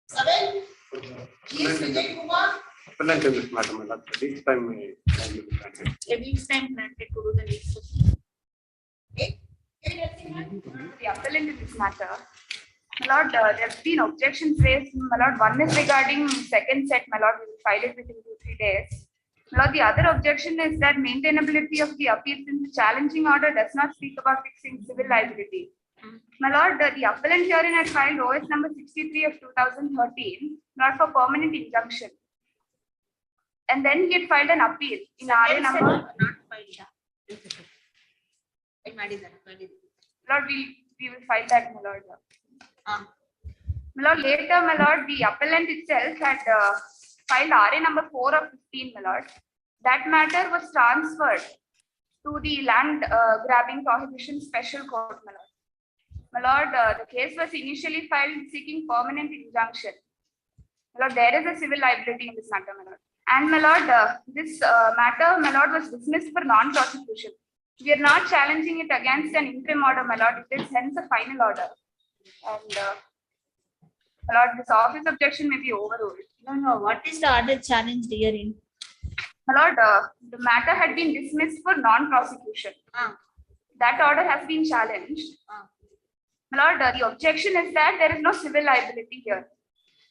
7. G. Vijay Kumar. This matter, this time A week's time granted to do the next. The appellant in this matter. My lord, there have been objections raised. My lord, one is regarding second set. My lord, we will file it within 2-3 days. My lord, the other objection is that maintainability of the appeal since the challenging order does not speak about fixing civil liability. My lord, the appellant herein had filed OS number 63 of 2013, not for permanent injunction. And then he had filed an appeal in RA number. Not filed. Lord, we will file that, my lord. My lord, later, my lord, the appellant itself had filed RA number 4 of 15, my lord. That matter was transferred to the land grabbing prohibition special court, my lord. My lord, the case was initially filed seeking permanent injunction. My lord, there is a civil liability in this matter, my lord. And my lord, this matter, my lord, was dismissed for non-prosecution. We are not challenging it against an interim order, my lord. It is hence a final order. And my lord, this office objection may be overruled. No. What is the order challenged herein? My lord, the matter had been dismissed for non-prosecution. That order has been challenged. My lord, the objection is that there is no civil liability here.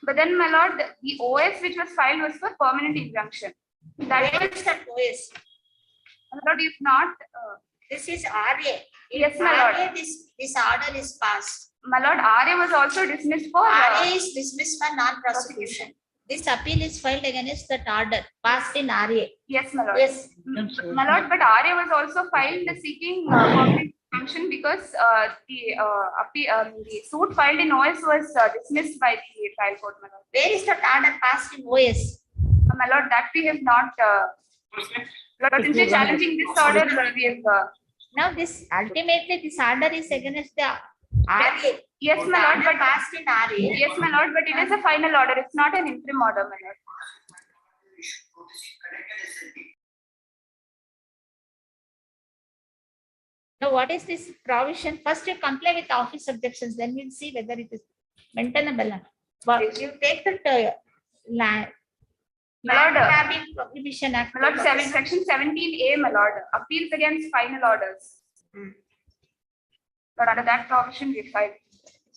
But then, my lord, the OS which was filed was for permanent injunction. That was that OS. My lord, if not, This is RA. Yes, my lord. RA, this order is passed. My lord, RA was also dismissed for RA is dismissed for non-prosecution. This appeal is filed against that order passed in RA. Yes, my lord. Yes. My lord, but RA was also filed seeking permanent injunction because the suit filed in OS was dismissed by the trial court, my lord. Where is that order passed in OS? My lord, that we have not. Lord, since we are challenging this order, we have. Now this ultimately this order is against the RA. Yes, my lord, but passed in RA. Yes, my lord, but it is a final order. It's not an interim order, my lord. Now, what is this provision? First, you comply with office objections, then we'll see whether it is maintainable. But you take the land. My lord, Prohibition Act. my lord, section 17A, my lord, appeals against final orders. But under that provision, we filed.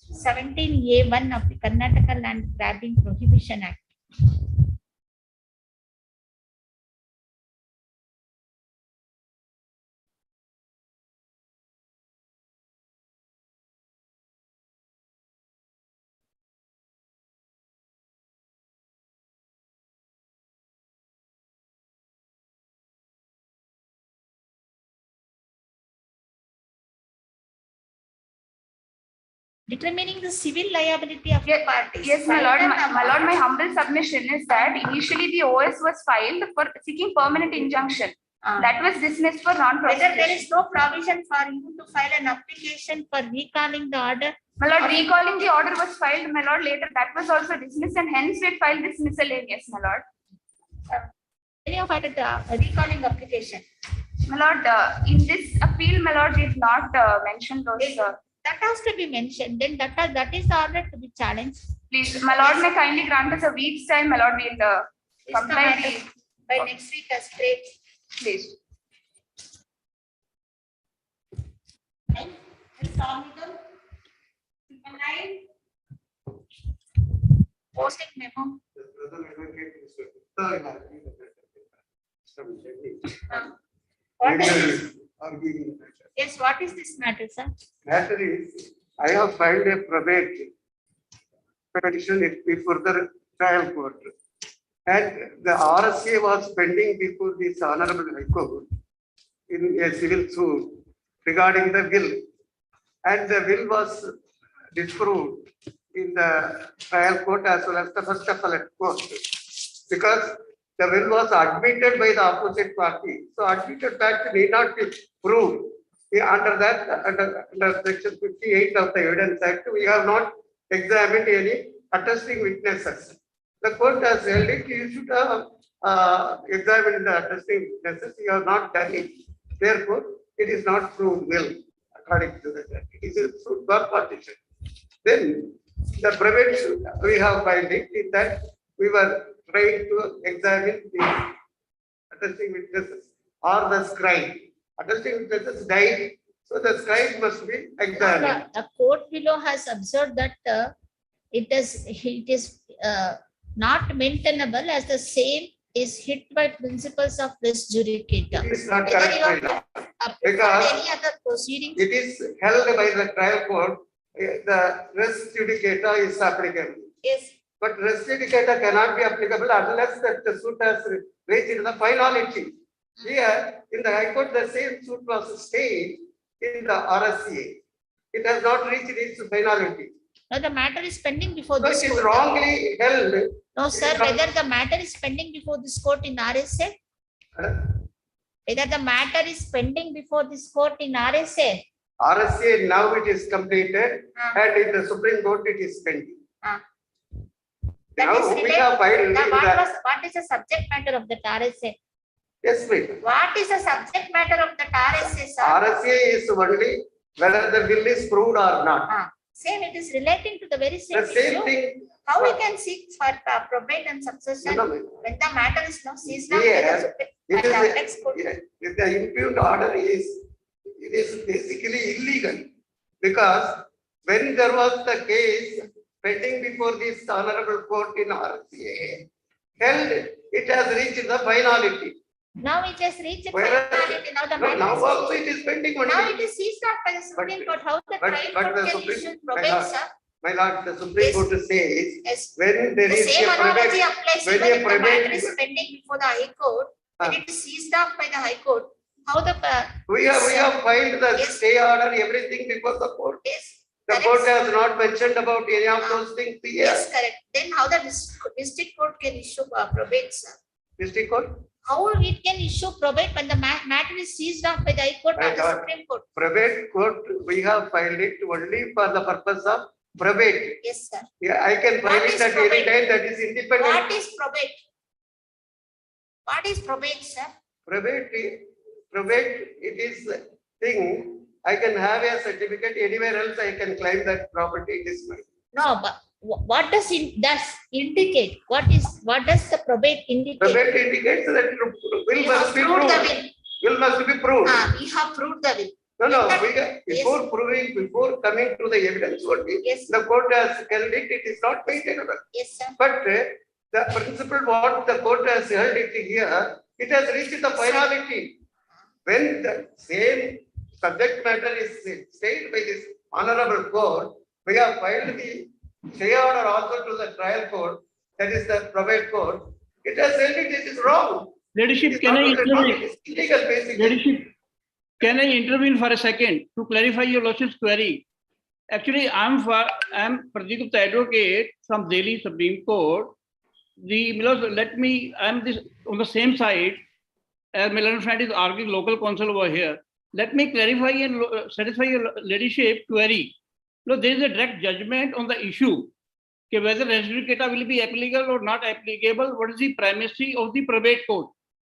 17A1 of the Karnataka Land Grabbing Prohibition Act. Determining the civil liability of the parties. Yes, my lord. My lord, my humble submission is that initially the OS was filed for seeking permanent injunction. That was dismissed for non-prosecution. Whether there is no provision for you to file an application for recalling the order. My lord, recalling the order was filed, my lord, later that was also dismissed and hence we filed this miscellaneous, my lord. Any of it recalling application? My lord, in this appeal, my lord, we have not mentioned those. That has to be mentioned. Then that is the order to be challenged. Please, my lord, may kindly grant us a week's time, my lord, we'll comply by next week as great. Please. Posting memo. What is yes, what is this matter, sir? Matter is, I have filed a probate petition before the trial court. And the RSA was pending before this Honorable High Court in a civil suit regarding the will. And the will was disproved in the trial court as well as the first appellate court. Because the will was admitted by the opposite party. So admitted fact need not be proved. Under that, under section 58 of the Evidence Act, we have not examined any attesting witnesses. The court has held it, you should have examined the attesting witnesses. You have not done it. Therefore, it is not proved will according to the judge. It is a suit for partition. Then the probate we have filed it, is that we were trying to examine the attesting witnesses or the scribe. Attesting witnesses died, so the scribe must be examined. The court below has observed that it is not maintainable as the same is hit by principles of res judicata. It is not Whether correct, you my have lord. applied Because any other proceedings, it is held by the trial court, the res judicata is applicable. yes, But res judicata cannot be applicable unless that the suit has reached the finality. Here, in the High Court, the same suit was stayed in the RSCA. It has not reached its finality. now the matter is pending before So this it is court. wrongly held. No, sir, whether the matter is pending before this court in RSA, whether the matter is pending before this court in RSA. RSCA now it is completed and in the Supreme Court it is pending. That is Now we related- have filed in What is the subject matter of that RSA? yes, please. What is the subject matter of that RSA, sir? RSCA is only whether the will is proved or not. Same, it is relating to the very same The same issue. thing. How we can seek for probate and succession No, when the matter is now seized up by Yes, the Supreme- It by the is, apex court? if the impugned order is, it is basically illegal. Because when there was the case pending before this honorable court in RCA, held, it has reached the finality. Now it has reached Whereas- finality, now the No, matter now is also seized. it is pending Now it only. is seized up by the Supreme Court. How the but- trial but court the can Supreme- issue my probate, lord, sir? My lord, the Supreme Yes. Court says, Yes. when there The is same a analogy probate, applies when even a if the matter probate- is pending before the High Court, when Ah. it is seized up by the High Court. How the, we have filed the Yes. stay order, everything before the court. yes, The correct, court sir. has not mentioned about any of Ah. those things here. Yes, correct. Then how the district court can issue probate, sir? District court, How it can issue probate when the matter is seized off by the High Court My or the lord. Supreme Court? probate court, we have filed it only for the purpose of probate. Yes, sir. Yeah, I can What file is it at any probate? time, that is What independent. is probate? What is probate, sir? Probate, it is a thing, I can have a certificate anywhere else, I can claim that property, it is mine. No, but what does it does indicate? What does the probate indicate? Probate indicates that will We must have be proved the proved. will. Will must be proved. We have proved the will. No, Yes. before proving, before coming to the evidence only, Yes. the court has held it, it is not maintainable. Yes, sir. But the principle what the court has held it here, it has reached the finality. When the same subject matter is stayed by this honorable court, we have filed the stay order also to the trial court, that is the probate court. It has held it is wrong. It Ladyship, is can not I only wrong, intervene? it is illegal basically. Ladyship, can I intervene for a second to clarify your lordship's query? Actually, I'm Pradeep Gupta, advocate from Delhi Supreme Court. I'm this on the same side as my learned friend is arguing local counsel over here. Let me clarify and satisfy your ladyship query. Look, there is a direct judgment on the issue. Okay, whether res judicata will be applicable or not applicable, what is the primacy of the probate court?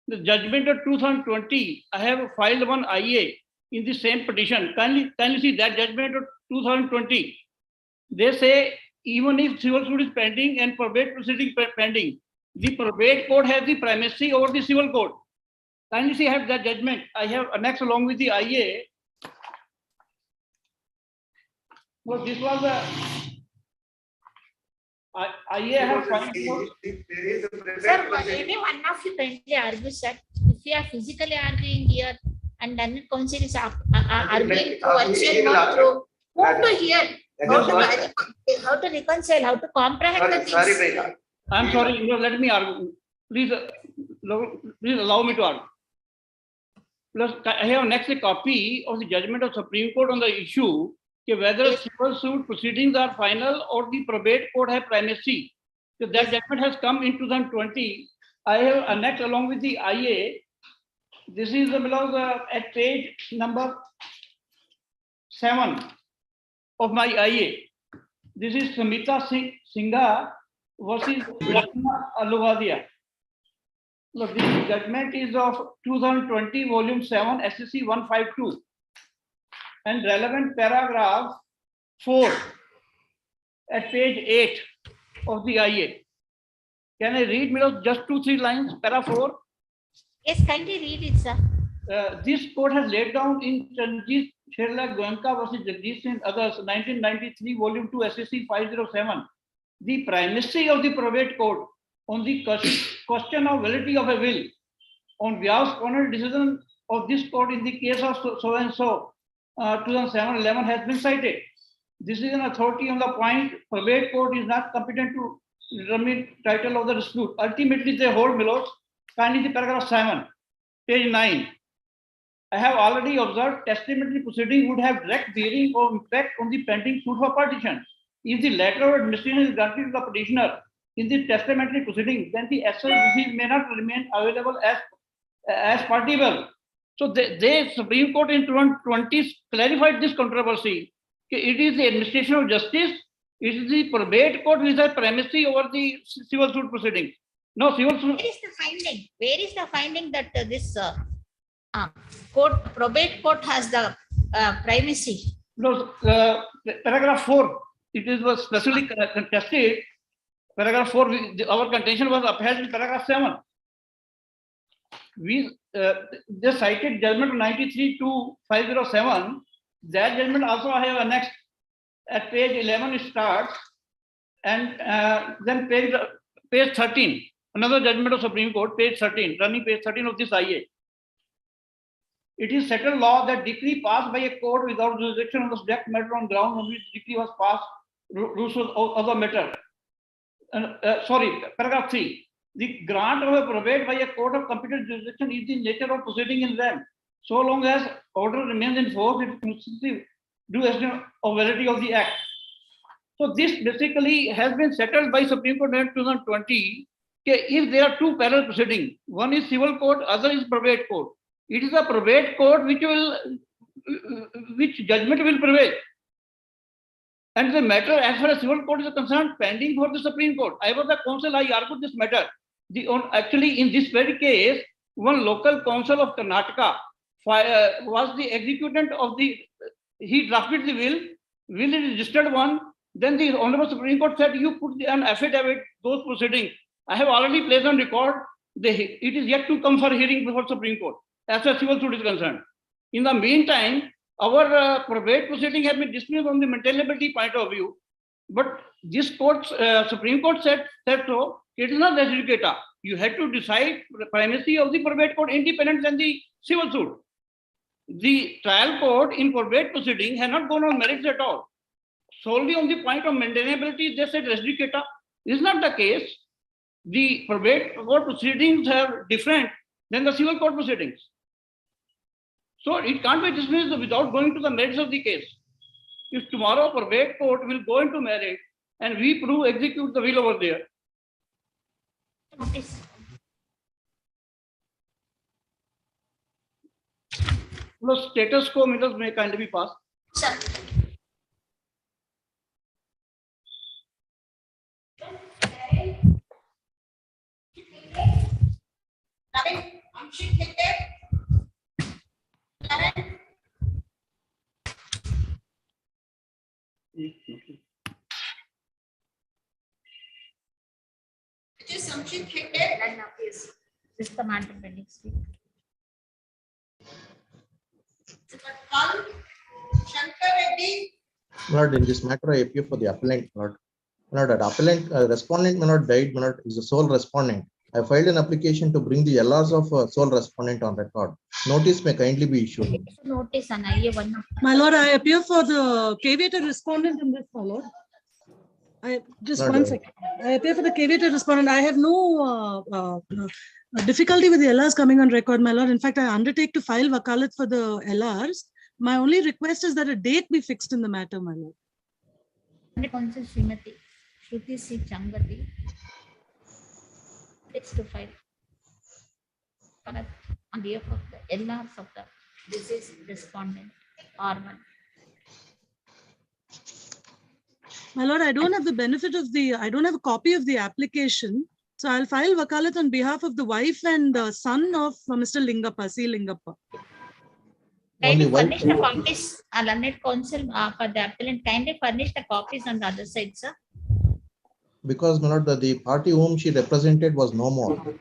The judgment of 2020, I have filed one IA in the same petition. Kindly see that judgment of 2020. They say even if civil suit is pending and probate proceeding pending, the probate court has the primacy over the civil court. Kindly see, I have that judgment. I have annexed along with the IA. Well, this was a IA have filed for. There is a probate Sir, proceeding. any one of you kindly argues that if you are physically arguing here and then counsel is arguing to achieve not through, who to hear, how to reconcile, how to comprehend the Sorry, things. my lord. I'm sorry, no, let me argue. Please allow me to argue. Plus, I have next a copy of the judgment of Supreme Court on the issue whether Yes. civil suit proceedings are final or the probate court have primacy. So that judgment has come in 2020. I have annexed along with the IA. This is at page number 7 of my IA. This is Samita Singha versus Aluvadia. Look, this judgment is of 2020, volume 7, SCC 152. And relevant paragraph 4. at page 8 of the IA. Can I read, Milord, just 2-3 lines, para 4? Yes, kindly read it, sir. This court has laid down in Chanjit Sherla Goenka versus Jagdish and others, 1993, volume 2, SSC 507, the primacy of the probate court on the question of validity of a will on behalf of decision of this court in the case of so and so 2007-11 has been cited. This is an authority on the point. Probate court is not competent to determine title of the dispute. Ultimately, they hold, Milord, kindly the paragraph 7, page 9. I have already observed testamentary proceeding would have direct bearing or impact on the pending suit for partition. If the letter of administration is granted to the petitioner in the testamentary proceeding, then the essential disease may not remain available as partible. So the Supreme Court in 2020 clarified this controversy. It is the administration of justice, it is the probate court which has primacy over the civil suit proceeding. No, civil suit. Where is the finding? Where is the finding that this court, probate court has the primacy? No, paragraph 4, it was specially contested. Paragraph 4, our contention was upheld in paragraph 7. We just cited judgment 93-507. That judgment also I have annexed at page 11. It starts, and then page 13. Another judgment of Supreme Court, page 13, running page 13 of this IA. It is settled law that decree passed by a court without jurisdiction on the subject matter on ground on which decree was passed, rules of other matter. Paragraph 3. The grant of a probate by a court of competent jurisdiction is the nature of proceeding in them. So long as order remains in force, it is constitutive due estimate of validity of the act. So this basically has been settled by Supreme Court in 2020. If there are two parallel proceedings, one is civil court, other is probate court. It is a probate court which judgment will prevail. And the matter as far as civil court is concerned, pending for the Supreme Court. I was the counsel, I argued this matter. Actually, in this very case, one local council of Karnataka was the executant of he drafted the will is registered one. Then the Honorable Supreme Court said, you put an affidavit, those proceedings. I have already placed on record, it is yet to come for hearing before Supreme Court, as far as civil suit is concerned. In the meantime, our probate proceeding has been dismissed from the maintainability point of view. But this court, Supreme Court said so, it is not res judicata. You had to decide the primacy of the probate court independent than the civil suit. The trial court in probate proceeding has not gone on merits at all. Solely on the point of maintainability, they said res judicata. This is not the case. The probate court proceedings are different than the civil court proceedings. So it can't be dismissed without going to the merits of the case. If tomorrow probate court will go into merit and we execute the will over there. Notice. The status quo meters may kindly be passed. Sir. This is the matter pending speak. Lord, in this matter, I appeal for the appellant, Lord. Lord, that appellant, respondent may not died, may not is the sole respondent. I filed an application to bring the LRs of sole respondent on record. Notice may kindly be issued. Notice an IA one. My lord, I appear for the caveated respondent in this, my lord. Just Lord, 1 second. I appear for the caveated respondent. I have no difficulty with the LRs coming on record, my lord. In fact, I undertake to file wakalat for the LRs. My only request is that a date be fixed in the matter, my lord. Counsel Srimati Shruti C. Changati. It's to file on behalf of the LRs of the deceased respondent R1. My lord, I don't have the benefit of I don't have a copy of the application. So I'll file wakalat on behalf of the wife and the son of Mr. Lingappa, C. Lingappa. Kindly Only one- furnish the copies, learned counsel, for the appellant, kindly furnish the copies on the other side, sir. Because my lord, the party whom she represented was no more.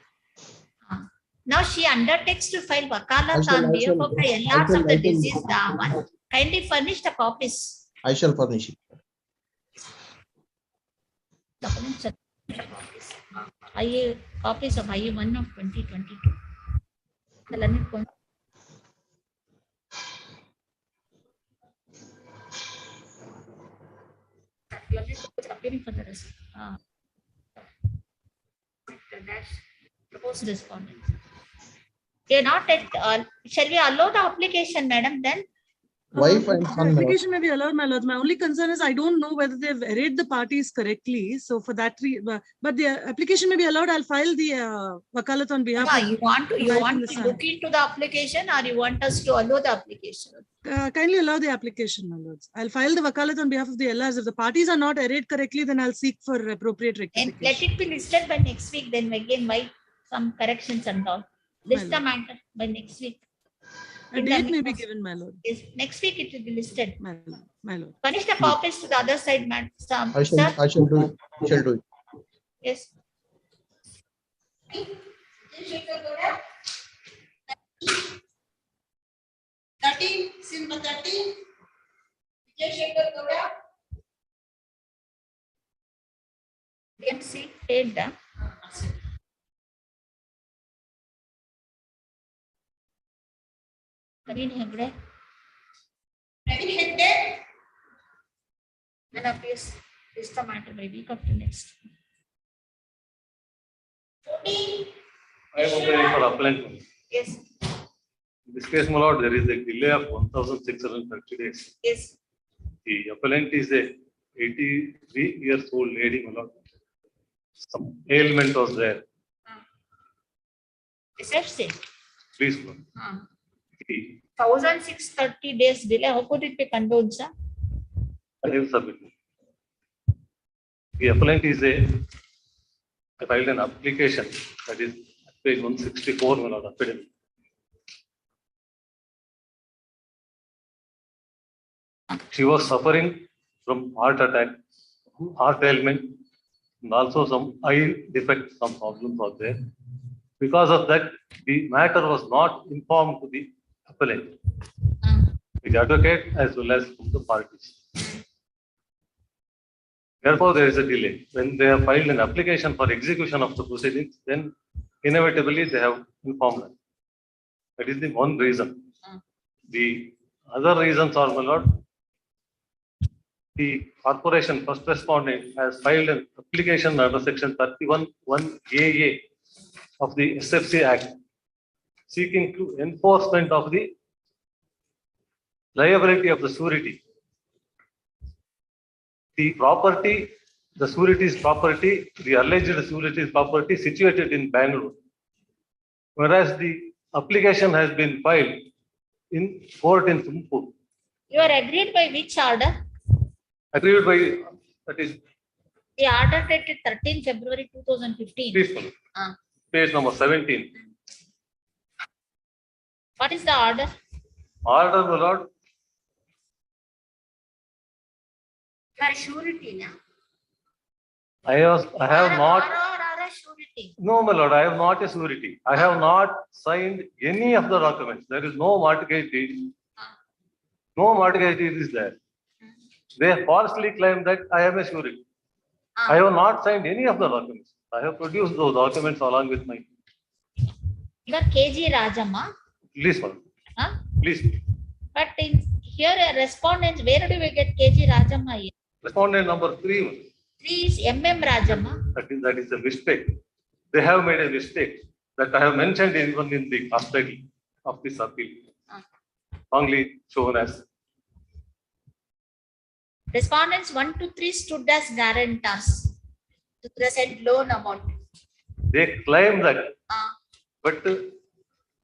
Now she undertakes to file wakalat I on behalf shall- of the I LRs shall- of the I shall- deceased one. Kindly furnish the copies. I shall furnish it. Documents. Copies of IE1 of 2022. The learned counsel. Learned counsel appearing for the proposed respondents. They are not at, shall we allow the application, madam, then? Wife and The son, my lord. application may be allowed, my lord. My only concern is I don't know whether they've arrayed the parties correctly. So for that, but the application may be allowed. I'll file the wakalat on behalf No, of. you want to the son. look into the application, or you want us to allow the application? Kindly allow the application, my lords. I'll file the wakalat on behalf of the LRs. If the parties are not arrayed correctly, then I'll seek for appropriate And rectification. let it be listed by next week, then again by some corrections and all. List the matter by next week. A In the date may be next- given, my lord. Yes, next week it will be listed. My lord. Furnish the copies to the other side, madam. I shall do it. Shall do it. Yes. Vijay Gowda. 13, Simba 13. Vijay Gowda. Can see, paid the. Naveen Hegde. Naveen Hegde. Then appears, list the matter by week after next. 14. I am applying for appellant. Yes, In this case, my lord, there is a delay of 1,630 days. yes. The appellant is a 83 years old lady, my lord. Some ailment was there. SFC. Please, my lord. The 1,630 days delay. How could it be condoned, sir? I will submit. The appellant is I filed an application that is page 164, my lord, affidavit. She was suffering from heart attack, heart ailment, and also some eye defect, some problems are there. Because of that, the matter was not informed to the appellant, the advocate as well as from the parties. Therefore, there is a delay. When they have filed an application for execution of the proceedings, then inevitably they have informed us. That is the one reason. The other reasons are, my lord, the corporation first respondent has filed an application under section 31(1)AA of the SFC Act, seeking to enforcement of the liability of the surety. The property, the surety's property, the alleged surety's property situated in Bangalore, whereas the application has been filed in court in Tumakuru. You are agreed by which order? Agreed by, that is, The order dated 13 February 2015. peaceful. Page number 17. What is the order? Order, my lord, You are surety now. I have not, Or surety. no, my lord, I am not a surety. I have not signed any of the documents. There is no mortgage deed. No mortgage deed is there. They falsely claim that I am a surety. I have not signed any of the documents. I have produced those documents along with my, You are KG Rajamma. please, madam, Huh? please. But in here a respondent, where do we get KG Rajamma here? Respondent number 3, 3 is MM Rajamma. that is a mistake. They have made a mistake that I have mentioned even in the custody of this appeal. Wrongly shown as, Respondents 1 to 3 stood as guarantors to present loan amount. they claim that, Uh, but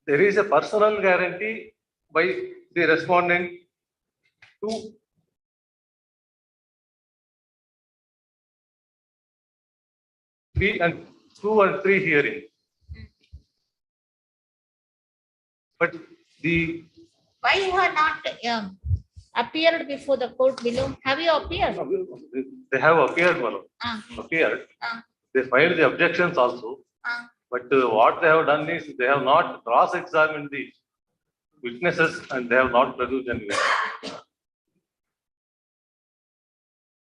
there is a personal guarantee by the respondent to 2 and 3 hearing. But the Why you have not appeared before the court below? Have you appeared? They have appeared, Malord. Appeared. They filed the objections also. But what they have done is they have not cross-examined the witnesses and they have not produced any evidence.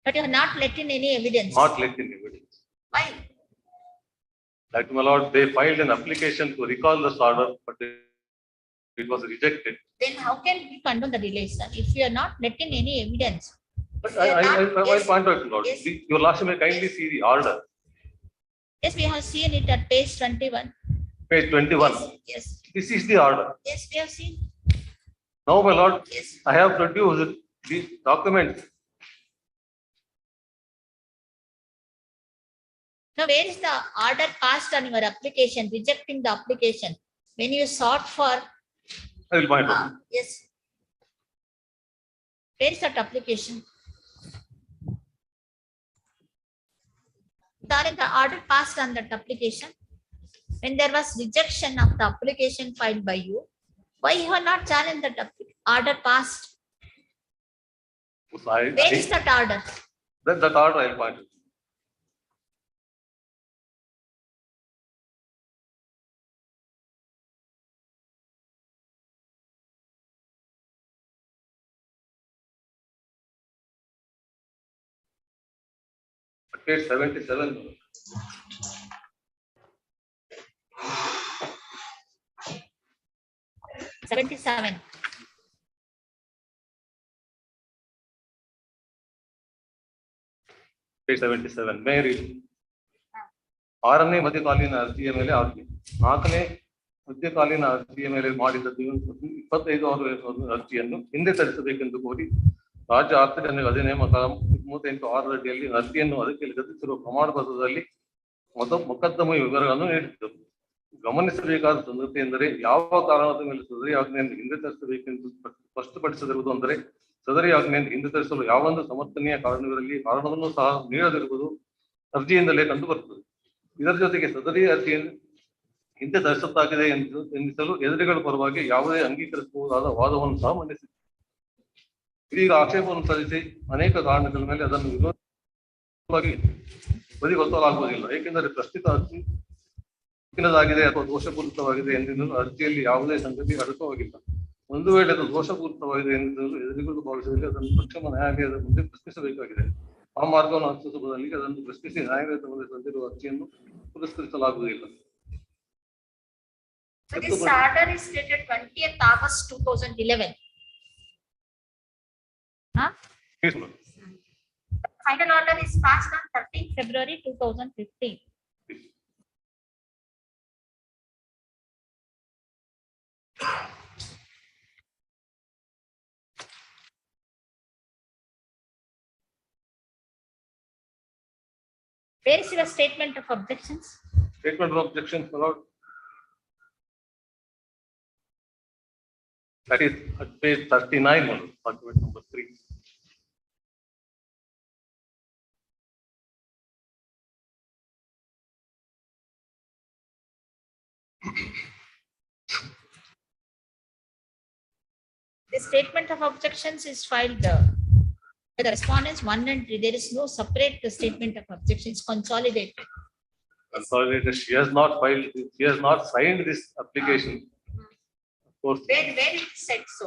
But you have not let in any evidence. Not let in evidence. Why? Like, my lord, they filed an application to recall this order, but it was rejected. Then how can we condone the delay, sir? If you are not letting any evidence. But I'll point out, Lord. Yes. Your lordship may kindly see the order, Yes, we have seen it at page 21. page 21. Yes. This is the order. Yes, we have seen. Now, my lord, Yes. I have produced the documents. Now, where is the order passed on your application, rejecting the application? When you sought for, I will point out. yes. Where is that application? Darling, the order passed on that application. When there was rejection of the application filed by you, why you have not challenged that order passed? Where is that order? That order I will point out. Page 77. $77. Page 77. May I read? 6ನೇ ಮಧ್ಯಕಾಲೀನ ಅರ್ಜಿಯ ಮೇಲೆ ಆಜ್ಞೆ. 4ನೇ ಮಧ್ಯಕಾಲೀನ ಅರ್ಜಿಯ ಮೇಲೆ ಮಾಡಿದ 25 ಅರ್ಜಿಯನ್ನು ಹಿಂದೆ ತರಿಸಬೇಕೆಂದು ಕೋರಿ ರಾಜ್ಯ ಆರ್ಥಿಕ ಅಧಿನಿಯಮ 38(6) ಅಡಿಯಲ್ಲಿ ಅರ್ಜಿಯನ್ನು ಅದಕ್ಕೆ ಲಗತ್ತಿಸಿರುವ ಪ್ರಮಾಣ ಪತ್ರದಲ್ಲಿ ಮೊಕದ್ದಮೆಯ ವಿವರಗಳನ್ನು ನೀಡಿದ್ದರು. ಗಮನಿಸಬೇಕಾದ ಸಂಗತಿ ಎಂದರೆ ಯಾವ ಕಾರಣದ ಮೇಲೆ ಸದರಿ ಆಜ್ಞೆಯನ್ನು ಹಿಂದೆ ತರಿಸಬೇಕೆಂದು ಸ್ಪಷ್ಟಪಡಿಸದಿರುವುದು. ಅಂದರೆ ಸದರಿ ಆಜ್ಞೆಯನ್ನು ಹಿಂದೆ ತರಿಸಲು ಯಾವೊಂದು ಸಮರ್ಥನೀಯ ಕಾರಣವಿರಲಿ ಕಾರಣವನ್ನು ಸಹ ನೀಡದಿರುವುದು ಅರ್ಜಿಯಿಂದಲೇ ಕಂಡುಬರುತ್ತದೆ. ಇದರ ಜೊತೆಗೆ ಸದರಿ ಅರ್ಜಿಯನ್ನು ಹಿಂದೆ ತರಿಸುತ್ತಾಗಿದೆ ಎನ್ನಿಸಲು ಎದುರುಗಳ ಪರವಾಗಿ ಯಾವುದೇ ಅಂಗೀಕರಿಸಬಹುದಾದ ವಾದವನ್ನು ಸಹ ಮಂಡಿಸಿದೆ. ಇದೀಗ ಆಕ್ಷೇಪವನ್ನು ಸಲ್ಲಿಸಿ ಅನೇಕ ಕಾರಣಗಳ ಮೇಲೆ ಅದನ್ನು ವಿರೋಧವಾಗಿ ಬದಿಗೊತ್ತಲಾಗುವುದಿಲ್ಲ. ಏಕೆಂದರೆ ಪ್ರಸ್ತುತ ಅರ್ಜಿ ತಪ್ಪಿನದಾಗಿದೆ ಅಥವಾ ದೋಷಪೂರಿತವಾಗಿದೆ ಎಂದಿದ್ದರೂ ಅರ್ಜಿಯಲ್ಲಿ ಯಾವುದೇ ಸಂಗತಿ ಅಡಕವಾಗಿಲ್ಲ. ಒಂದು ವೇಳೆ ಅದು ದೋಷಪೂರಿತವಾಗಿದೆ ಎಂದಿದ್ದರೂ ಎದುರುಗಳು ಭಾವಿಸಿದಲ್ಲಿ ಅದನ್ನು ಸಕ್ಷಮ ನ್ಯಾಯಾಲಯದ ಮುಂದೆ ಪ್ರಶ್ನಿಸಬೇಕಾಗಿದೆ. ಆ ಮಾರ್ಗವನ್ನು ಅನುಸರಿಸುವುದರಲ್ಲಿ ಅದನ್ನು ಪ್ರಶ್ನಿಸಿ ನ್ಯಾಯಾಲಯದ ಮುಂದೆ ತಂದಿರುವ ಅರ್ಜಿಯನ್ನು ಪುರಸ್ಕರಿಸಲಾಗುವುದಿಲ್ಲ. So this order is dated 20th August 2011. Huh? Yes, ma'am. Final order is passed on 13th February 2015. Where is your statement of objections? Statement of objections, my lord. That is at page 39, my lord, document number 3. The statement of objections is filed by the respondents 1 and 3. There is no separate statement of objections, consolidated. Consolidated. She has not filed. She has not signed this application. Of course. Where it is said so?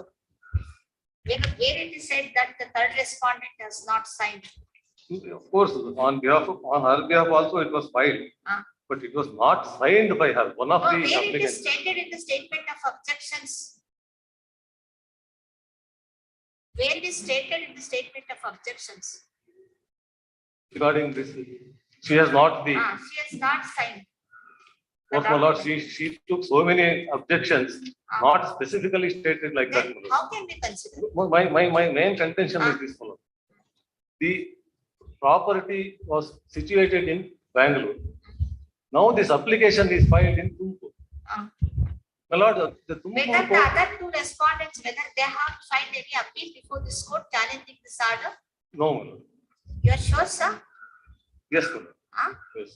Where it is said that the third respondent has not signed? Of course, on her behalf also it was filed, but it was not signed by her. One of the Where it is applicants. stated in the statement of objections? Where it is stated in the statement of objections? Regarding this, she has not the. She has not signed. What, my lord, she took so many objections, not specifically stated like that. Then how can we consider? My main contention is this, my lord. The property was situated in Bangalore. Now this application is filed in Tumkur. My lord, the Tumkur Whether the court. other two respondents, whether they have filed any appeal before this court challenging this order? No, my lord. You are sure, sir? Yes, my lord. Yes.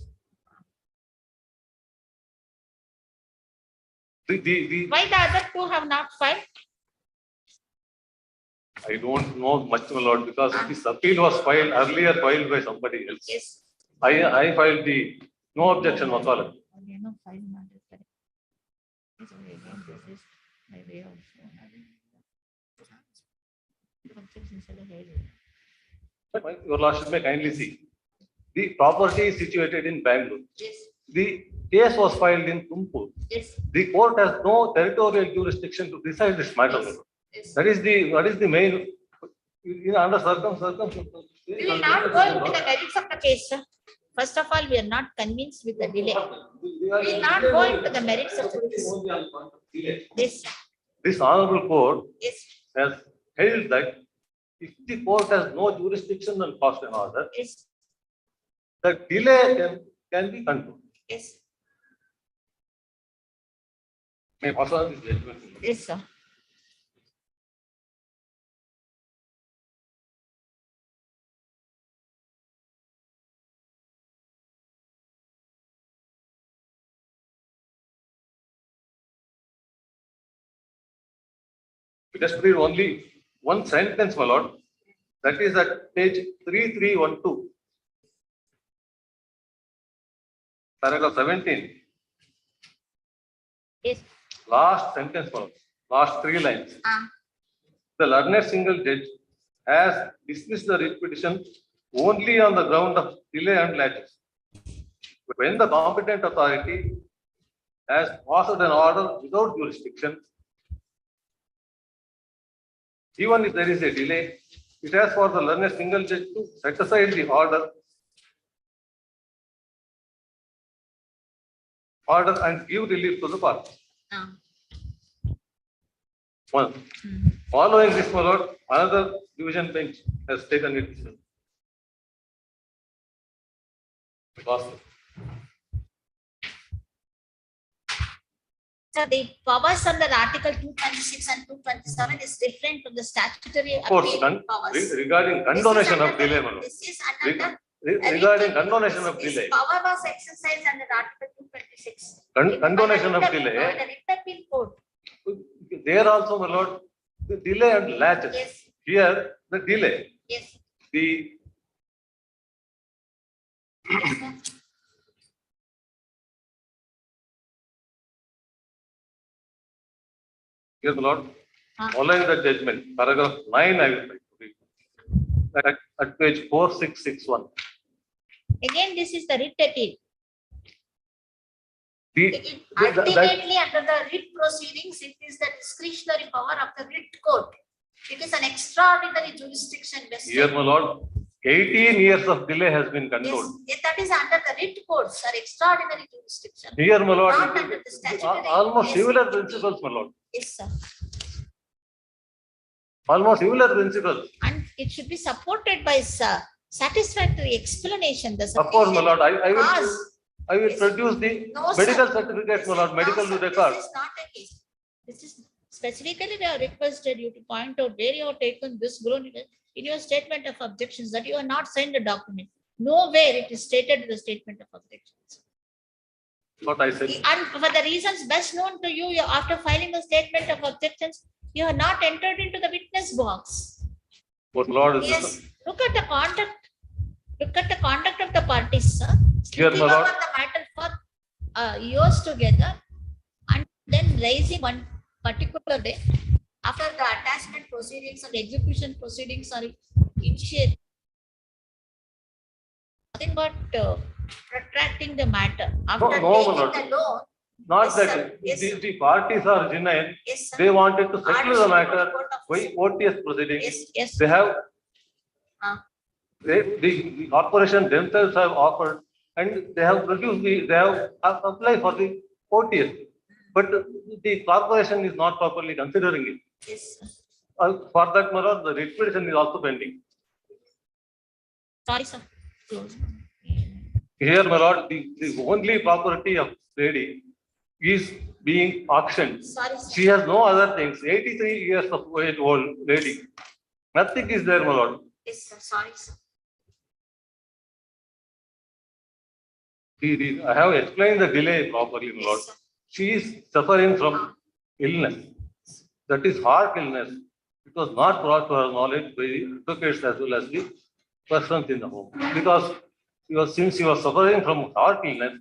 The Why the other two have not filed? I don't know much, my lord, because this appeal was earlier filed by somebody else. Yes. I filed the no objection Wakalat. Again, no, file not correct. So again, this is my way of objections are heard. Your lordship may kindly see. The property is situated in Bangalore. Yes. The case was filed in Tumpur. Yes. The court has no territorial jurisdiction to decide this matter. Yes. That is the main, under circumstances. We will not go into the merits of the case, sir. First of all, we are not convinced with the delay. We will not go into the merits of the case. Yes. This honorable court Yes. has held that if the court has no jurisdiction on cost and order, Yes. the delay can be controlled. Yes. May I pass on this judgment? Yes, sir. Just read only one sentence, my lord. That is at page 3312. Paragraph 17. Yes. Last sentence, my lord. Last 3 lines. The learned single judge has dismissed the writ petition only on the ground of delay and laches. When the competent authority has passed an order without jurisdiction, even if there is a delay, it has for the learned single judge to set aside the order and give relief to the party. One. Following this, my lord, another division bench has taken it. Because So the powers under Article 226 and 227 is different from the statutory of course, appeal powers. regarding condonation of delay, my lord. This is under Regarding condonation of this delay, power was exercised under Article 226. condonation of By delay, the writ appeal court. there also, my lord, the delay and latches. Yes. Here, the delay, Yes. the Yes, sir. Yes, my lord. Following the judgment, paragraph 9, I will try to read. At page 4661. Again, this is the writ appeal. The, Ultimately, under the writ proceedings, it is the discretionary power of the writ court. It is an extraordinary jurisdiction vested. here, my lord, 18 years of delay has been condoned. Yes, that is under the writ courts, or extraordinary jurisdiction. Here, my lord, Not under the statutory. almost Yes. similar principles, my lord. Yes, sir. Almost similar principles. And it should be supported by satisfactory explanation. The Of course, my lord, I will Yes. produce the No, medical sir. certificate, my This lord, is medical not, sir. record. This is not a case. This is specifically we have requested you to point out where you have taken this ground in your statement of objections that you have not signed a document. Nowhere it is stated in the statement of objections. What I said. And for the reasons best known to you, after filing the statement of objections, you have not entered into the witness box. What lord is Yes, this? look at the conduct. Look at the conduct of the parties, sir. Here, my Sleeping lord. over the matter for years together and then raising one particular day after the attachment proceedings and execution proceedings are initiated. Nothing but protracting the matter. After No, my taking lord. the loan. Not Yes, that sir. Yes, sir. the parties are genuine. Yes, sir. They wanted to settle the Hardship matter report of- by OTS proceedings. Yes, yes. They have, Ah. the corporation themselves have offered and they have produced they have applied for the OTS. But the corporation is not properly considering it. Yes, sir. For that matter, the writ petition is also pending. Sorry, sir. Close. Here, my lord, the only property of lady is being auctioned. Sorry, sir. She has no other things. 83 years of age old lady. Nothing is there, my lord. Yes, sir. Sorry, sir. I have explained the delay properly, my lord. Yes, sir. She is suffering from illness. That is heart illness. it was not brought to our knowledge by the advocates as well as the persons in the home. Because since she was suffering from heart illness,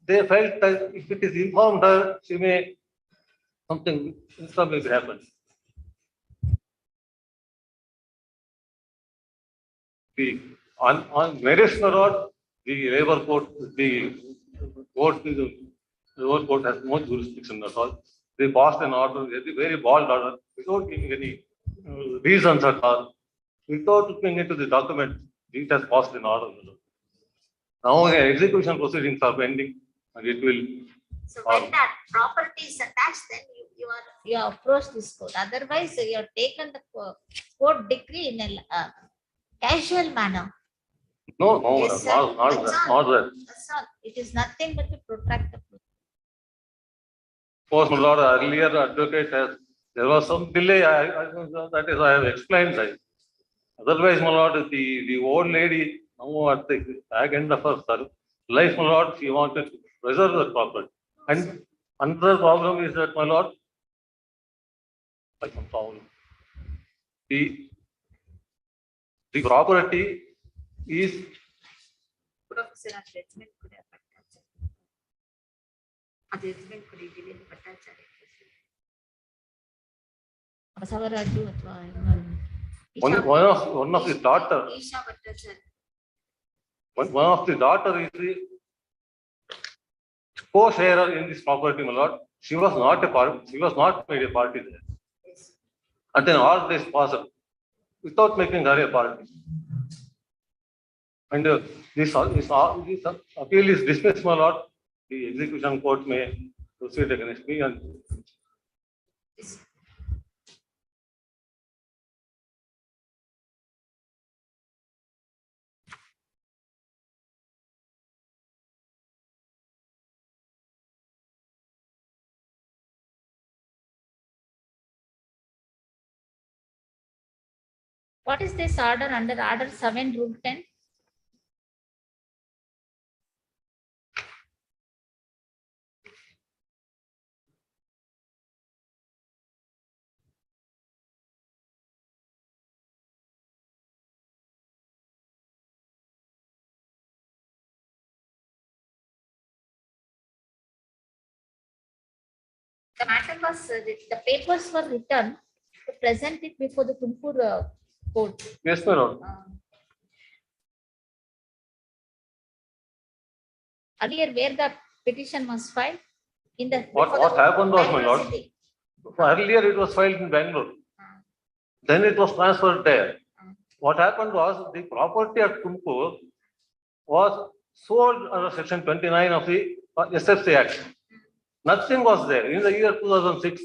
they felt that if it is informed her, she may something may happen. On marriage matter, the labor court, the lower court has no jurisdiction at all. They passed an order, a very bold order, without giving any reasons at all, without looking into the document. It has passed an order. Now the execution proceedings are pending, and it will. So when that property is attached, then you approach this court. Otherwise, you have taken the court decree in a casual manner. No, Yes, sir. not that. That's all. It is nothing but to protract the process. Of course, my lord, earlier advocate has, there was some delay, that is, I have explained that. Otherwise, my lord, the old lady, now at the back end of her life, my lord, she wanted to preserve the property. And another problem is that, my lord, the property is one of his daughter. One of the daughter is the co-sharer in this property, my lord. She was not a part. She was not made a party there. And then all this passed without making her a party. And this appeal is dismissed, my lord. The execution court may proceed against me. And What is this order under Order 7, Rule 10? The matter was, the papers were written to present it before the Tumakuru court. yes, my lord. Earlier, where the petition was filed? In the. What happened was, my lord, City. earlier it was filed in Bangalore. Then it was transferred there. What happened was the property at Tumakuru was sold under Section 29 of the SFC Act. Nothing was there in the year 2006.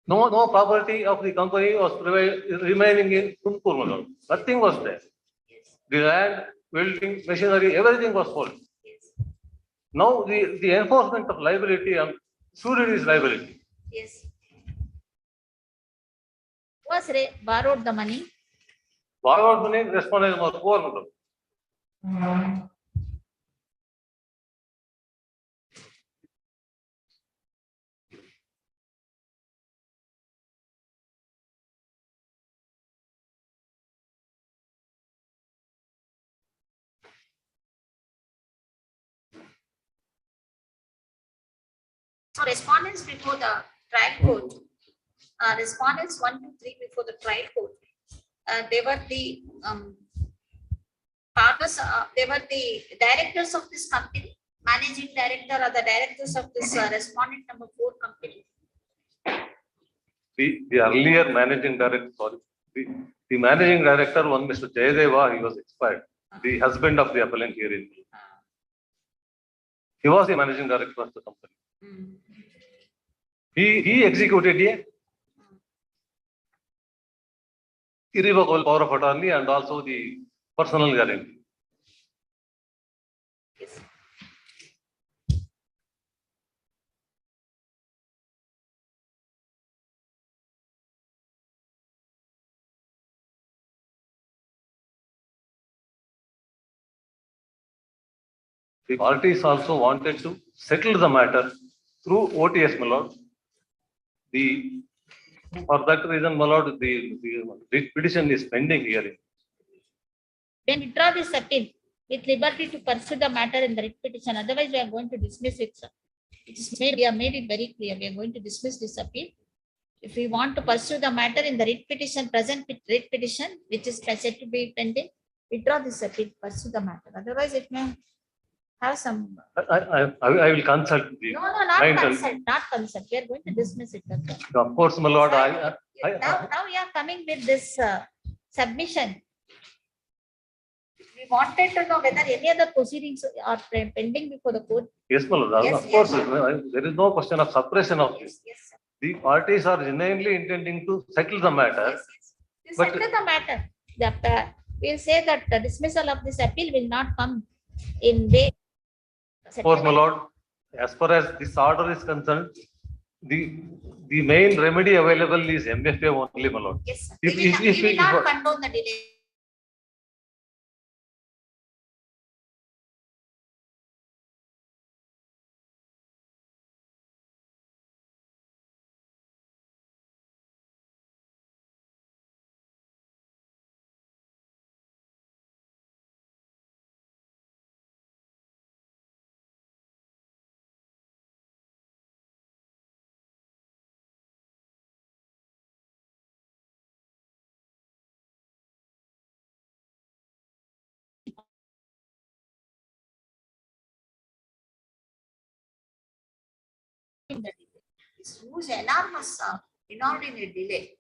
No property of the company was remaining in Tumakuru. Nothing was there. The land, building, machinery, everything was sold. Now the enforcement of liability and surety liability. Yes. Was borrowed the money? Borrowed money, respondent was poor. So respondents before the trial court, respondents 1 to 3 before the trial court, they were the partners, they were the directors of this company, managing director or the directors of this respondent number 4 company. The earlier managing director, sorry, the managing director, one Mr. Jayadeva, he was expired. The husband of the appellant here in. He was the managing director of the company. He executed a irrevocable power of attorney and also the personal guarantee. Yes. The parties also wanted to settle the matter through OTS, my lord. The For that reason, my lord, the writ petition is pending hearing. Then withdraw this appeal with liberty to pursue the matter in the writ petition. Otherwise, we are going to dismiss it, sir. It is made, we have made it very clear. We are going to dismiss this appeal. If we want to pursue the matter in the writ petition, present writ petition, which is said to be pending, withdraw this appeal, pursue the matter. Otherwise, it may have some. I will consult the. No, not client. consent, not consent. We are going to dismiss it. That's all. Of course, my lord, Now we are coming with this submission. We wanted to know whether any other proceedings are pending before the court. yes, my lord, Yes, of course, yes. there is no question of suppression of this. Yes, sir. The parties are genuinely intending to settle the matter. Yes, yes. To But- settle the matter, we'll say that the dismissal of this appeal will not come in way. Of course, my lord, as far as this order is concerned, the main remedy available is MFA only, my lord. Yes, sir. If- We will if- we will if- not condone the delay. This huge, enormous, inordinate delay.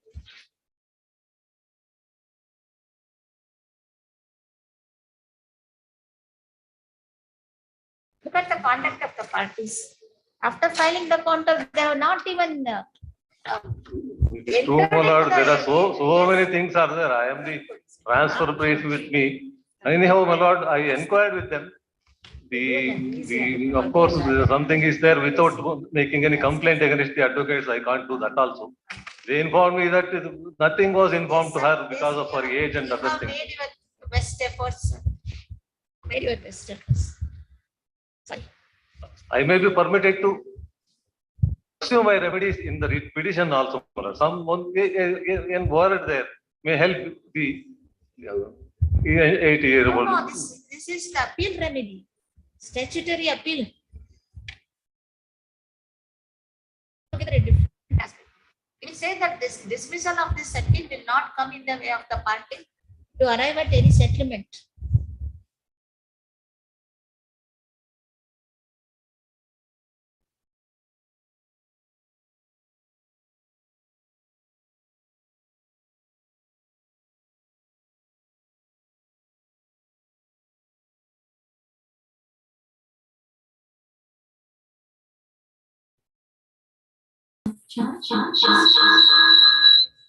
Look at the conduct of the parties. After filing the counter, they have not even. It is true, my lord, there are so many things are there. I am the transfer brief with me. Anyhow, my lord, I inquired with them. Of course, something is there without making any complaint against the advocates. I can't do that also. They informed me that nothing was informed to her because of her age and You other have things. made your best efforts. Sir. Made your best efforts. Sorry. I may be permitted to pursue my remedies in the writ petition also. Someone in word there may help the 80-year-old. No, this is the appeal remedy. Statutory appeal. Look at the different aspect. We say that this dismissal of this appeal will not come in the way of the party to arrive at any settlement.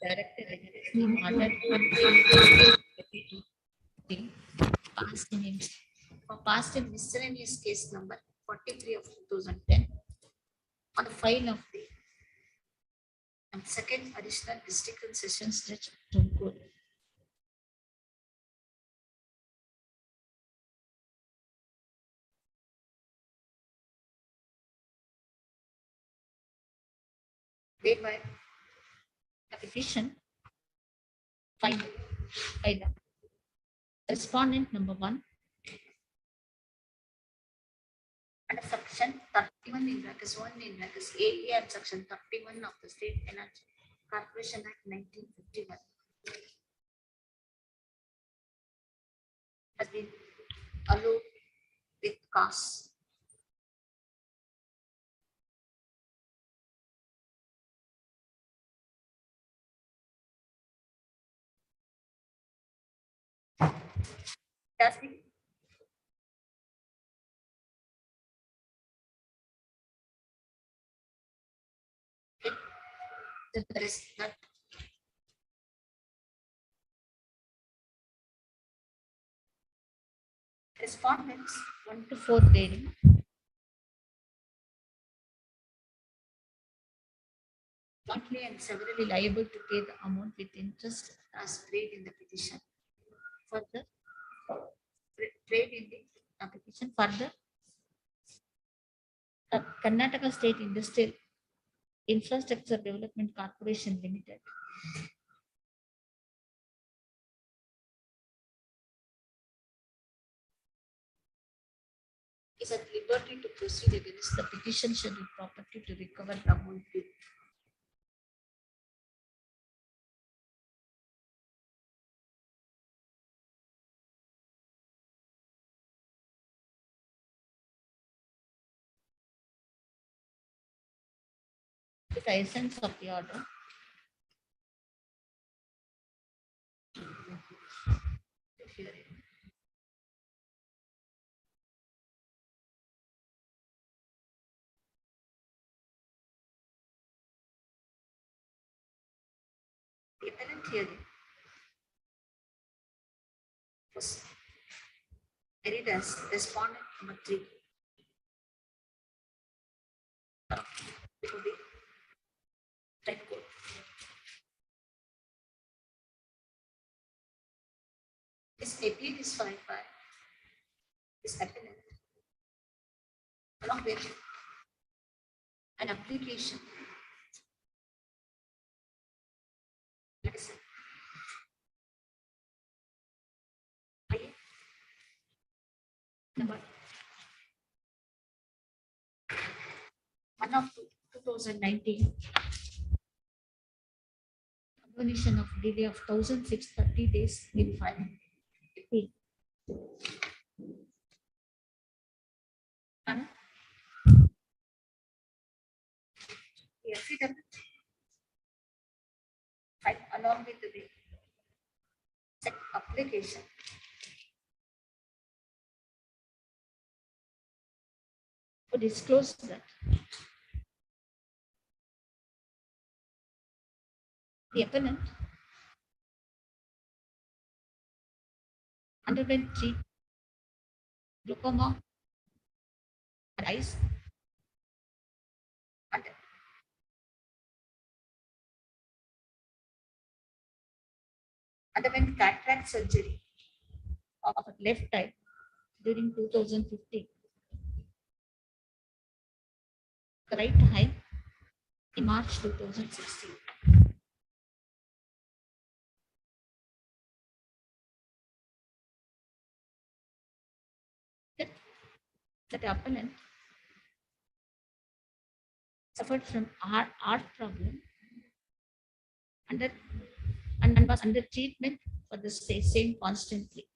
Directed against the order passed in for passed in miscellaneous case number 43 of 2010 on the file of the second additional district and sessions judge Tumkur. Made by the petition filed by the respondent number 1 under section 31 in brackets 1 in brackets 8 and section 31 of the State Energy Corporation Act 1951 has been allowed with cause. Does the there is that respondents 1 to 4 dating jointly and severally liable to pay the amount with interest as paid in the petition. Further, paid in the application. Further, Karnataka State Industrial Infrastructure Development Corporation Limited. Is at liberty to proceed against the petition scheduled property to recover the amount due. The essence of the order. The appellant hearing was carried as respondent number 3. Before the right court. This appeal is filed by this appellant along with an application. Medicine. Number 1 of 2019. Combination of delay of 1,630 days in filing. Appeal. And the affidavit filed along with the check application. To disclose that the appellant underwent glaucoma and eyes and underwent cataract surgery of left eye during 2015. Right eye in March 2016. That appellant suffered from art problem and was under treatment for the same constantly.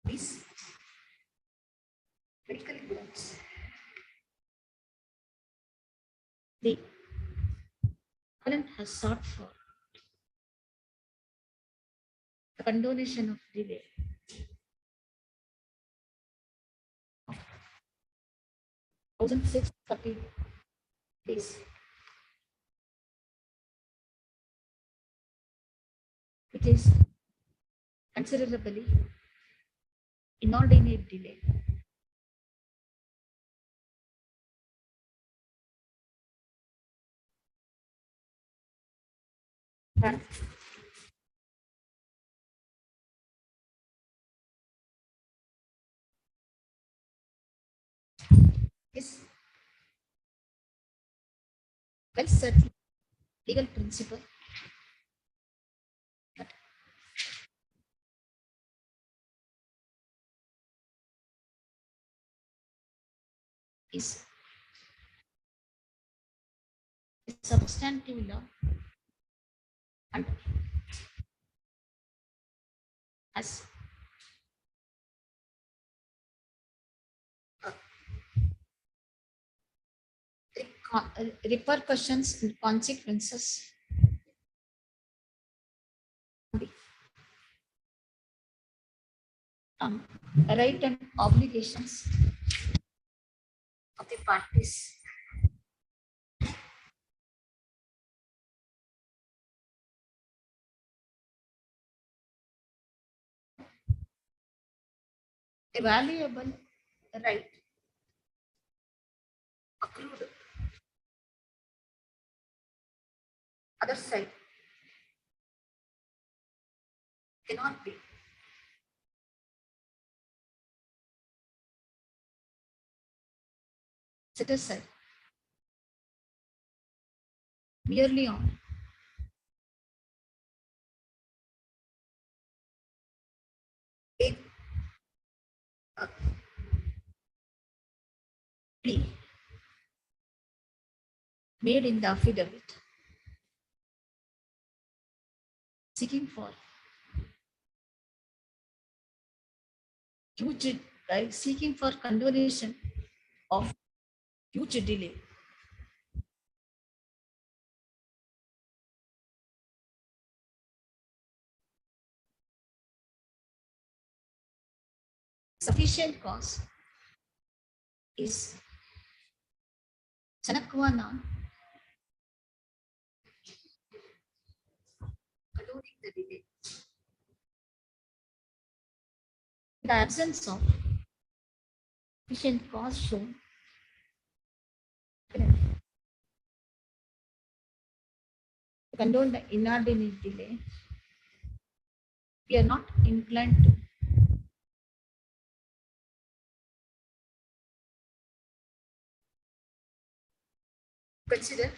These medical grounds. The appellant has sought for the condonation of delay. Of 1,630 days. It is considerably inordinate delay. And is well settled legal principle that is a substantive law and has repercussions and consequences right and obligations of the parties. A valuable right accrued other side cannot be set aside merely on a plea made in the affidavit seeking for huge, seeking for condonation of huge delay. Sufficient cause is Chanakwana condoning the delay. In the absence of sufficient cause shown, to condone the inordinate delay, we are not inclined to consider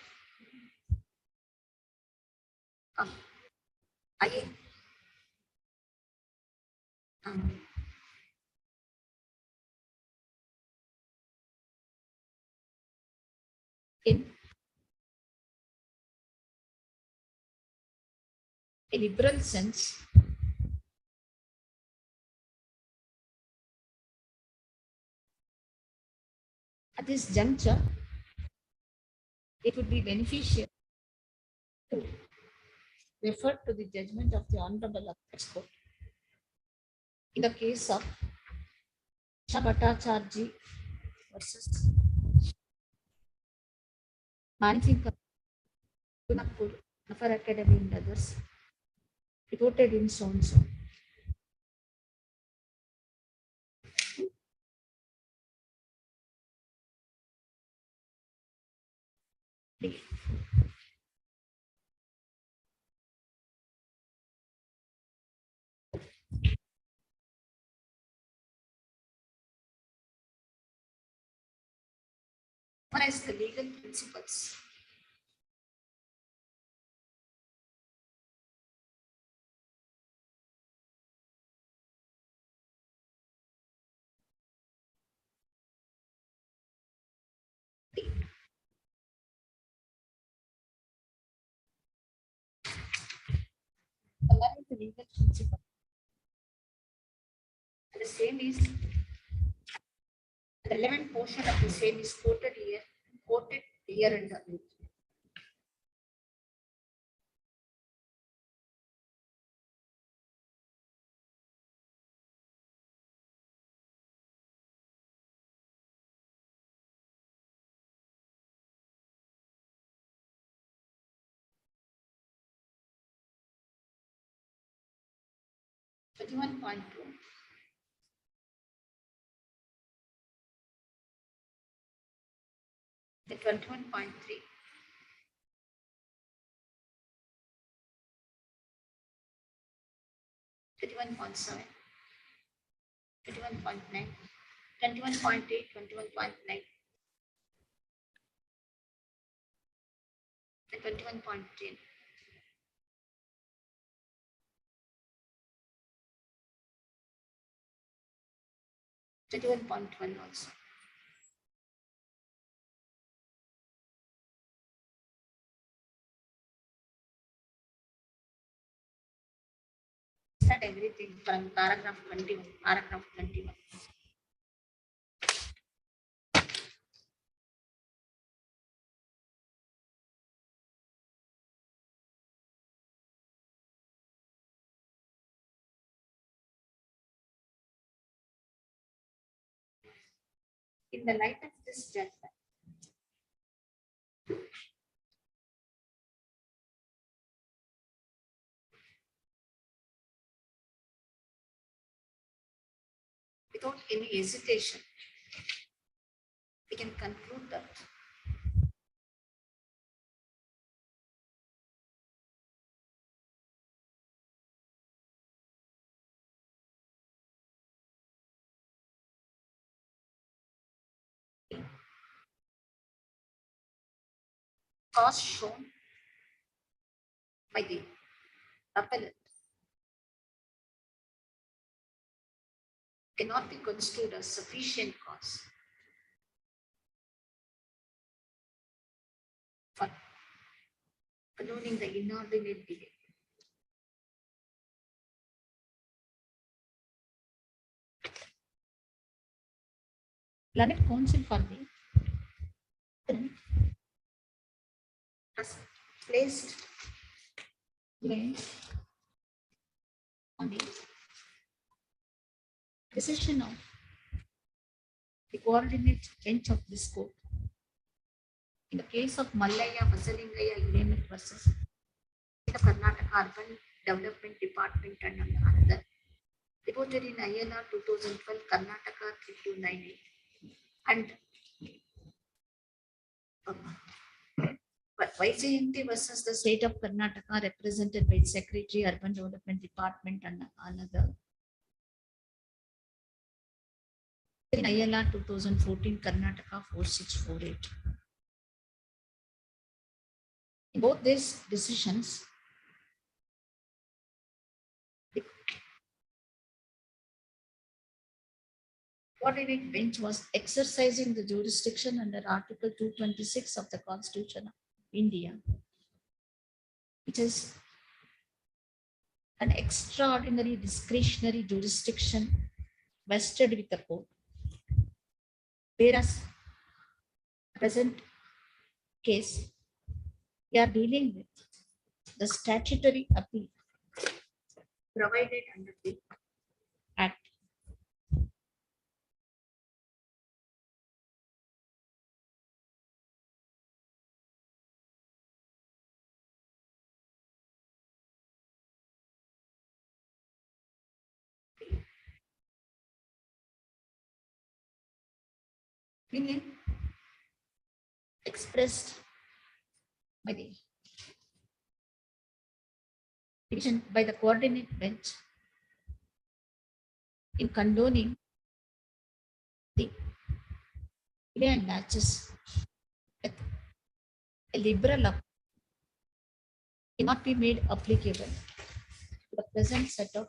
I in a liberal sense at this juncture, it would be beneficial to refer to the judgment of the Honorable Apex Court in the case of Bhattacharjee versus Managing Kanpur, Nafar Academy and others, reported in so and so. One is the legal principles. One is the legal principle. And the same is the relevant portion of the same is quoted here and there. Twenty-one point two. The 21.3. 21.7. 21.9. 21.8. 21.9. And 21.10. Twenty-one point one also. Start everything from paragraph 21. Paragraph 21. In the light of this judgment, without any hesitation, we can conclude that cause shown by the appellant cannot be construed as sufficient cause for condoning the inordinate delay. Learned counsel for the has placed blame on the decision of the coordinate bench of this court in the case of Mallaya Vasalingaya Unit versus the Karnataka Urban Development Department and another reported in INR 2012 Karnataka 3298 and YCNT versus the state of Karnataka represented by Secretary Urban Development Department and another in ILR 2014 Karnataka 4648. In both these decisions, the coordinate bench was exercising the jurisdiction under Article 226 of the Constitution of India, which is an extraordinary discretionary jurisdiction vested with the court. Whereas present case, we are dealing with the statutory appeal provided under the Act. Opinion expressed by the division by the coordinate bench in condoning the delay and latches with a liberal cannot be made applicable to the present set of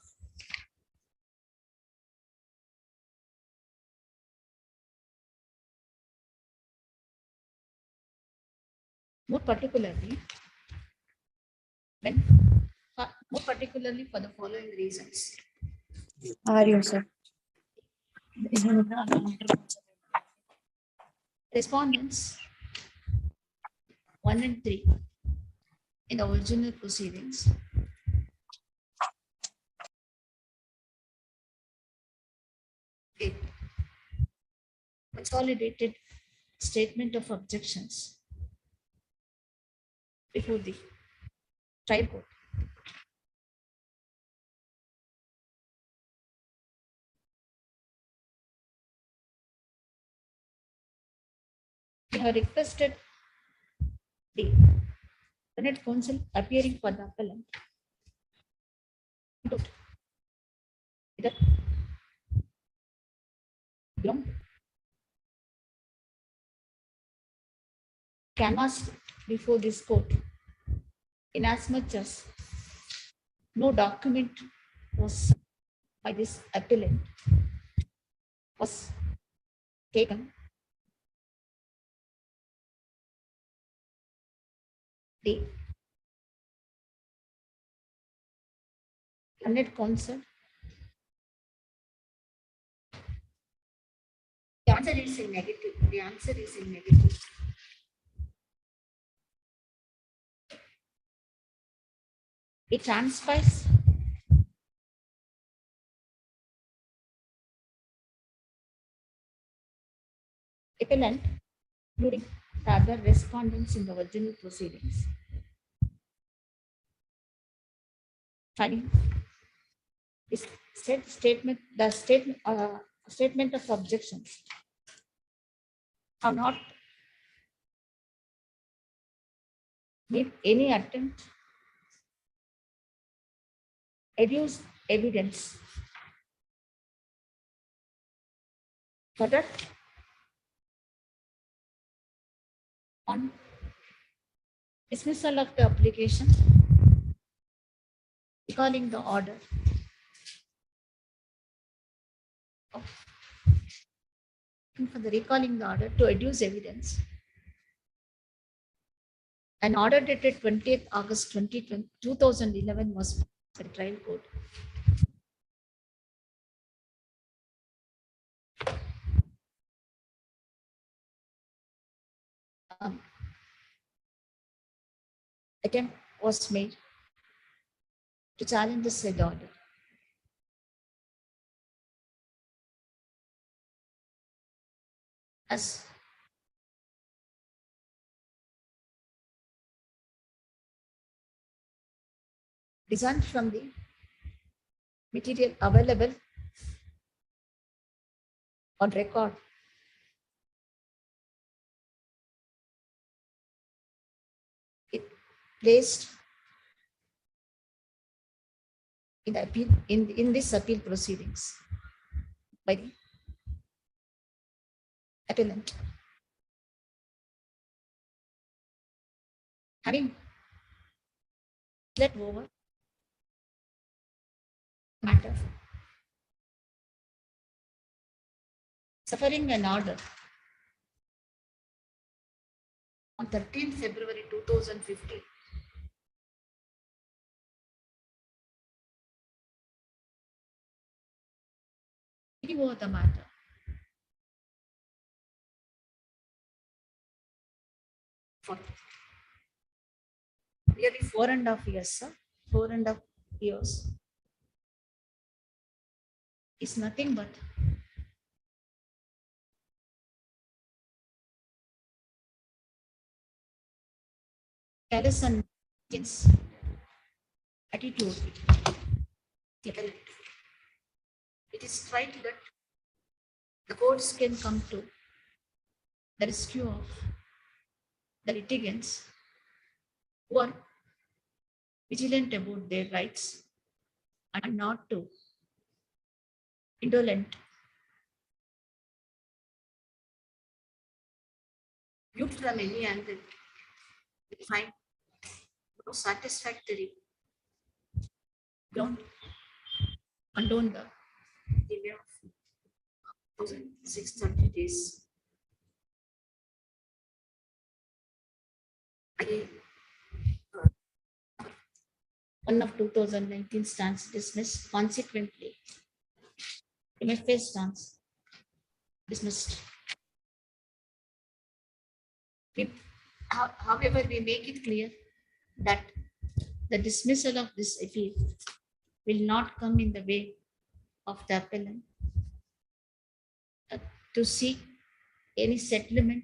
more particularly for the following reasons. Are you, sir? Respondents 1 and 3 in the original proceedings a consolidated statement of objections before the trial court. We have requested the Senate counsel appearing for the appellant to either ground canvassed before this court inasmuch as no document was by this appellant was taken. The Senate counsel. The answer is in negative. The answer is in negative. It transpires appellant, including the other respondents in the original proceedings, finding is statement of objections have not made any attempt adduce evidence for that on Dismissal of the application. Recalling the order. For the recalling the order to adduce evidence. An order dated 20th August 2011 was the trial court. Attempt was made to challenge the said order. As discerned from the material available on record, it placed in the appeal in this appeal proceedings by the appellant. Having let over matter, suffering an order on 13th February 2015, taking over the matter for nearly 4.5 years, sir. 4.5 years is nothing but careless and attitude. It is right that the courts can come to the rescue of the litigants who are vigilant about their rights and not too indolent. Viewed from any angle, we find no satisfactory ground condone the delay of 630 days. Again, 1 of 2019 stands dismissed. Consequently, MFA stands dismissed. However, we make it clear that the dismissal of this appeal will not come in the way of the appellant to seek any settlement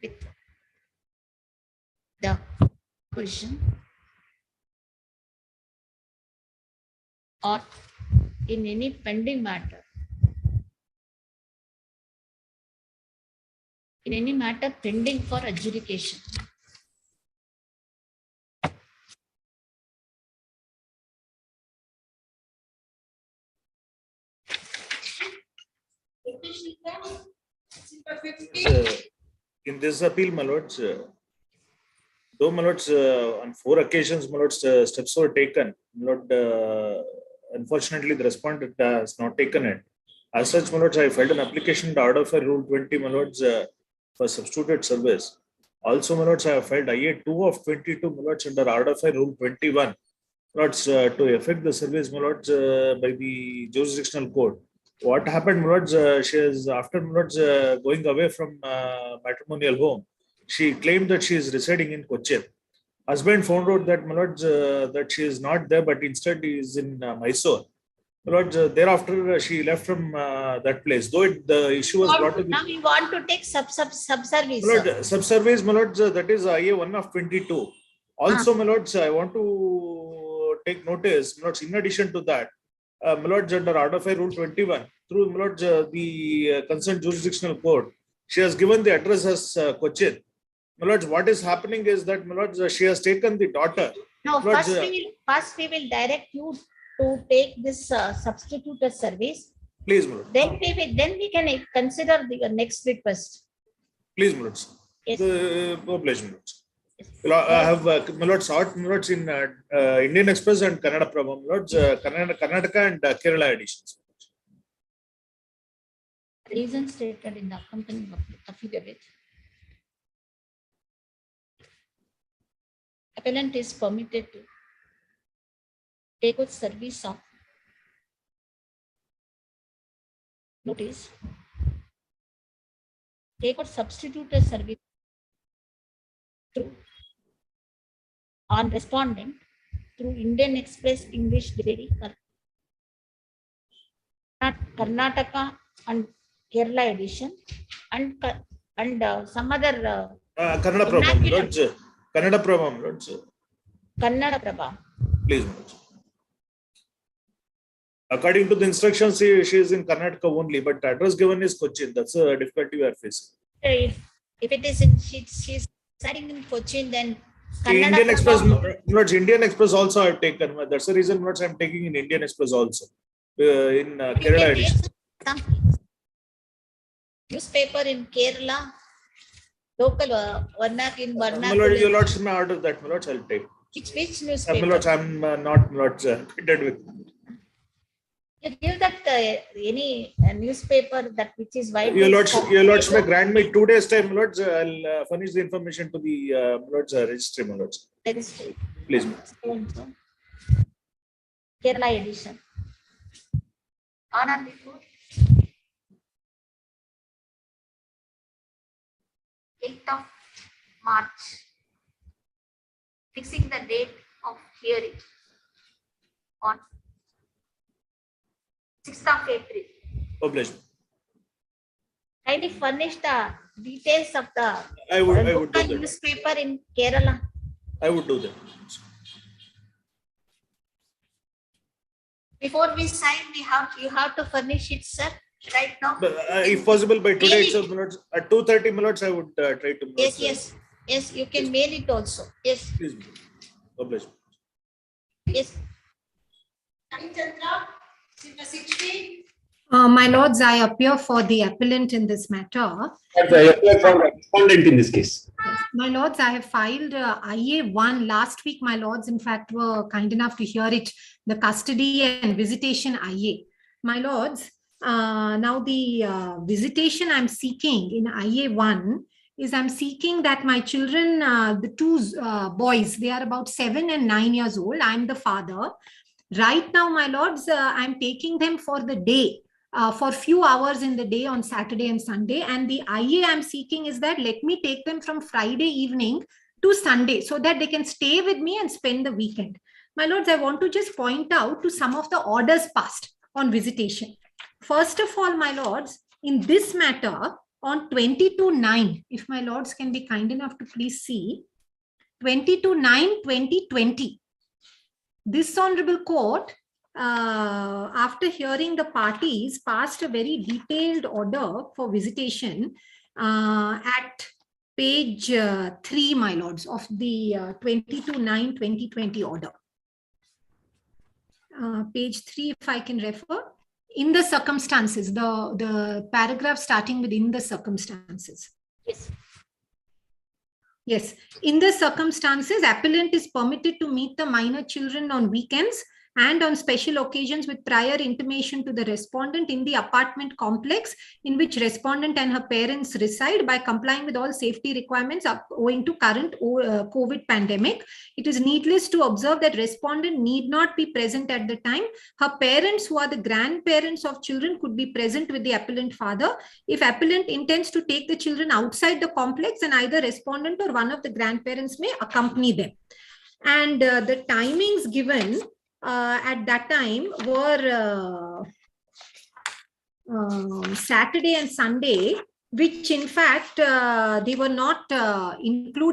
with the opposition or in any pending matter, in any matter pending for adjudication. In this appeal, my lords, though my lords, on 4 occasions, my lords, steps were taken. My lord, unfortunately, the respondent has not taken it. As such, my lords, I filed an application to order for Rule 20, my lords, for substituted service. Also, my lords, I have filed IA 2 of 22, my lords, under order for Rule 21, lords, to effect the service, my lords, by the jurisdictional court. What happened, my lords, she is, after my lords, going away from matrimonial home, she claimed that she is residing in Cochin. Husband found out that, my lords, that she is not there, but instead he is in Mysore. My lords, thereafter she left from that place. Though the issue was brought to the... Now we want to take sub-service. My lord, sub-service, my lords, that is IA 1 of 22. Also, my lords, I want to take notice, my lords, in addition to that, my lords, under order for Rule 21, through my lords, the concerned jurisdictional court, she has given the address as Cochin. My lords, what is happening is that, my lords, she has taken the daughter. No, My lords, first we will direct you to take this substituted service. please, my lord. Then we can consider the next request. Please, my lords. Yes. The pleasure, my lords. Well, I have my lord sought my lords in Indian Express and Kannada Prabha, my lords, Karnataka and Kerala editions. Reason stated in the accompanying affidavit. Appellant is permitted to take out service of notice, take out substituted service through on responding through Indian Express English Delivery, Karnataka and Kerala edition, and some other Kannada Prabha, my lords. Kannada Prabha, my lords. Kannada Prabha. Please, my lords. According to the instructions, she is in Karnataka only, but address given is Cochin. That's a difficulty we are facing. If it is in she's studying in Cochin, then Kannada Indian Express, Prabha. lords, Indian Express also I have taken. That's the reason, lords, I am taking in Indian Express also. In Kerala edition. Some newspaper in Kerala, local My lord, your lords may order that, my lords, I'll take. Which My newspaper? lords, I'm not, my lords, acquainted with. You give that any newspaper that which is widely. Your lords may grant me 2 days time, my lords. I'll furnish the information to the my lords registry, my lords. Registry. Please. Kerala edition. On and before 8th of March, fixing the date of hearing on 6th of April. Obliged. Kindly furnish the details of the I would do local that. newspaper in Kerala. I would do that. Before we sign, you have to furnish it, sir, right now. But, if possible by today itself, my lords, at 2:30 minutes, I would try to. Yes, you can mail it also. Yes, Please. Obliged. yes. Chandra, Simba 16. My lords, I appear for the appellant in this matter. I appear for respondent in this case. My lords, I have filed IA1 last week. My lords, in fact, were kind enough to hear it, the custody and visitation IA. My lords, now the visitation I'm seeking in IA1 is I'm seeking that my children, the two boys, they are about 7 and 9 years old. I'm the father. Right now, my lords, I'm taking them for the day. For few hours in the day on Saturday and Sunday, and the IA I'm seeking is that let me take them from Friday evening to Sunday so that they can stay with me and spend the weekend. My lords, I want to just point out to some of the orders passed on visitation. First of all, my lords, in this matter on 22/9, if my lords can be kind enough to please see, 22/9/2020, this honorable court, after hearing the parties, passed a very detailed order for visitation at page 3, my lords, of the 22/9/2020 order. Page 3, if I can refer, in the circumstances, the paragraph starting with in the circumstances. Yes. Yes, in the circumstances, appellant is permitted to meet the minor children on weekends and on special occasions with prior intimation to the respondent in the apartment complex in which respondent and her parents reside by complying with all safety requirements owing to current COVID pandemic. It is needless to observe that respondent need not be present at the time. Her parents, who are the grandparents of children, could be present with the appellant father. If appellant intends to take the children outside the complex, then either respondent or one of the grandparents may accompany them. And the timings given at that time were Saturday and Sunday, which in fact they were not included